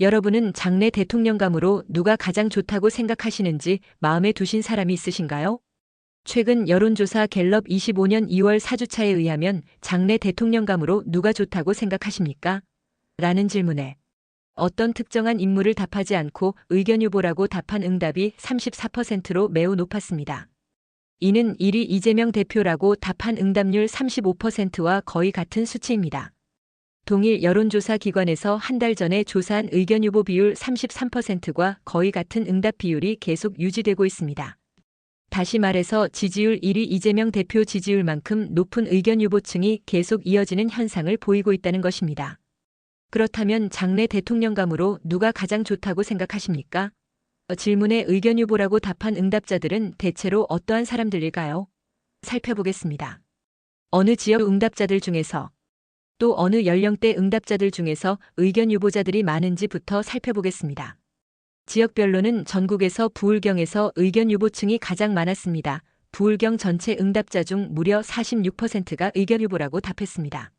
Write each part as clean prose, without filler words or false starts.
여러분은 장래 대통령감으로 누가 가장 좋다고 생각하시는지 마음에 두신 사람이 있으신가요? 최근 여론조사 갤럽 25년 2월 4주차에 의하면 장래 대통령감으로 누가 좋다고 생각하십니까? 라는 질문에 어떤 특정한 인물을 답하지 않고 의견 후보라고 답한 응답이 34%로 매우 높았습니다. 이는 1위 이재명 대표라고 답한 응답률 35%와 거의 같은 수치입니다. 동일 여론조사 기관에서 한 달 전에 조사한 의견 후보 비율 33%과 거의 같은 응답 비율이 계속 유지되고 있습니다. 다시 말해서 지지율 1위 이재명 대표 지지율만큼 높은 의견 후보층이 계속 이어지는 현상을 보이고 있다는 것입니다. 그렇다면 장래 대통령감으로 누가 가장 좋다고 생각하십니까? 질문에 의견 후보라고 답한 응답자들은 대체로 어떠한 사람들일까요? 살펴보겠습니다. 어느 지역 응답자들 중에서 또 어느 연령대 응답자들 중에서 의견 후보자들이 많은지부터 살펴보겠습니다. 지역별로는 전국에서 부울경에서 의견 후보층이 가장 많았습니다. 부울경 전체 응답자 중 무려 46%가 의견 후보라고 답했습니다.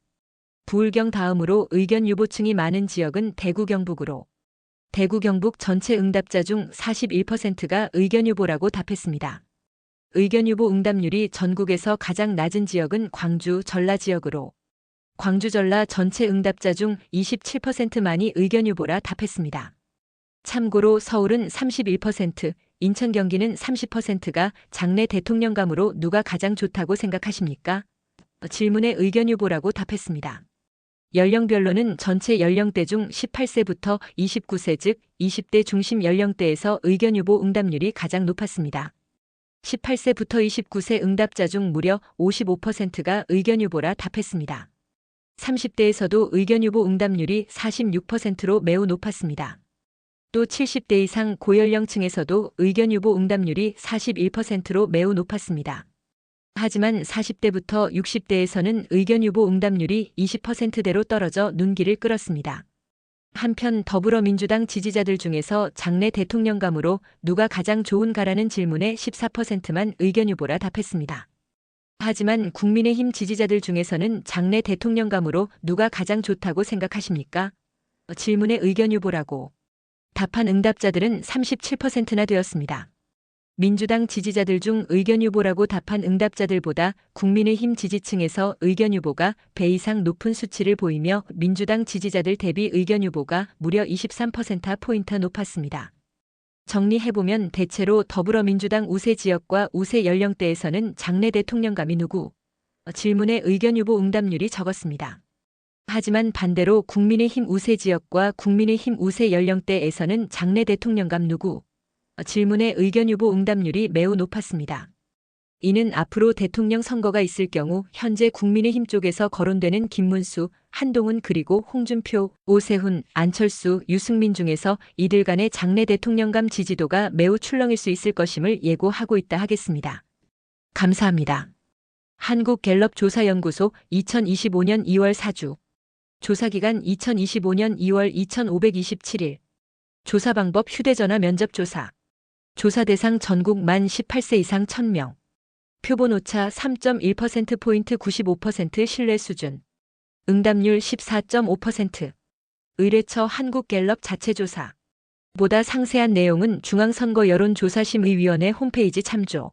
부울경 다음으로 의견 후보층이 많은 지역은 대구 경북으로 대구 경북 전체 응답자 중 41%가 의견 후보라고 답했습니다. 의견 후보 응답률이 전국에서 가장 낮은 지역은 광주 전라 지역으로 광주 전라 전체 응답자 중 27%만이 의견 후보라 답했습니다. 참고로 서울은 31%, 인천 경기는 30%가 장래 대통령감으로 누가 가장 좋다고 생각하십니까? 질문에 의견 후보라고 답했습니다. 연령별로는 전체 연령대 중 18세부터 29세 즉 20대 중심 연령대에서 의견 후보 응답률이 가장 높았습니다. 18세부터 29세 응답자 중 무려 55%가 의견 후보라 답했습니다. 30대에서도 의견 후보 응답률이 46%로 매우 높았습니다. 또 70대 이상 고연령층에서도 의견 후보 응답률이 41%로 매우 높았습니다. 하지만 40대부터 60대에서는 의견 후보 응답률이 20%대로 떨어져 눈길을 끌었습니다. 한편 더불어민주당 지지자들 중에서 장래 대통령감으로 누가 가장 좋은가라는 질문에 14%만 의견 후보라 답했습니다. 하지만 국민의힘 지지자들 중에서는 장래 대통령감으로 누가 가장 좋다고 생각하십니까? 질문에 의견 후보라고 답한 응답자들은 37%나 되었습니다. 민주당 지지자들 중 의견 후보라고 답한 응답자들보다 국민의힘 지지층에서 의견 후보가 배 이상 높은 수치를 보이며 민주당 지지자들 대비 의견 후보가 무려 23%포인트 높았습니다. 정리해보면 대체로 더불어민주당 우세 지역과 우세 연령대에서는 장래 대통령감이 누구? 질문에 의견 후보 응답률이 적었습니다. 하지만 반대로 국민의힘 우세 지역과 국민의힘 우세 연령대에서는 장래 대통령감 누구? 질문에 의견 후보 응답률이 매우 높았습니다. 이는 앞으로 대통령 선거가 있을 경우 현재 국민의힘 쪽에서 거론되는 김문수, 한동훈 그리고 홍준표, 오세훈, 안철수, 유승민 중에서 이들 간의 장래 대통령감 지지도가 매우 출렁일 수 있을 것임을 예고하고 있다 하겠습니다. 감사합니다. 한국갤럽조사연구소 2025년 2월 4주 조사기간 2025년 2월 2527일 조사 방법 휴대전화 면접조사 조사 대상 전국 만 18세 이상 1000명 표본 오차 3.1%포인트 95% 신뢰 수준 응답률 14.5% 의뢰처 한국갤럽 자체조사 보다 상세한 내용은 중앙선거 여론조사심의위원회 홈페이지 참조